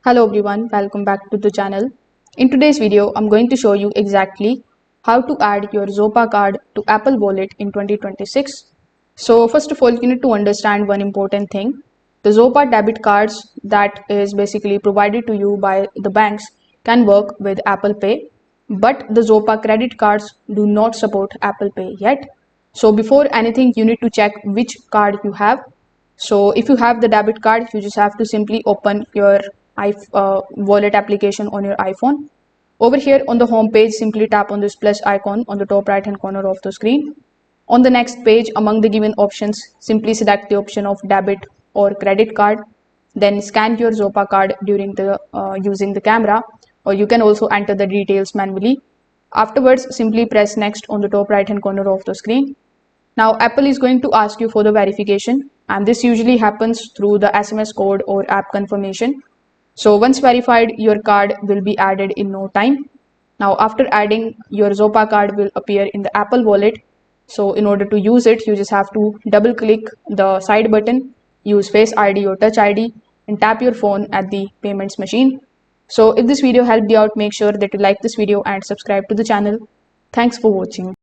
Hello everyone, welcome back to the channel. In today's video, I'm going to show you exactly how to add your Zopa card to Apple Wallet in 2026. So first of all, you need to understand one important thing. The Zopa debit cards that is basically provided to you by the banks can work with Apple Pay, but the Zopa credit cards do not support Apple Pay yet. So before anything, you need to check which card you have. So if you have the debit card, you just have to simply open your wallet application on your iPhone. Over here on the home page, simply tap on this plus icon on the top right hand corner of the screen. On the next page, among the given options, simply select the option of debit or credit card. Then scan your Zopa card during the using the camera, or you can also enter the details manually. Afterwards, simply press next on the top right hand corner of the screen. Now Apple is going to ask you for the verification, and this usually happens through the SMS code or app confirmation. So once verified, your card will be added in no time. Now after adding, your Zopa card will appear in the Apple Wallet. So in order to use it, you just have to double click the side button, use Face ID or Touch ID, and tap your phone at the payments machine. So if this video helped you out, make sure that you like this video and subscribe to the channel. Thanks for watching.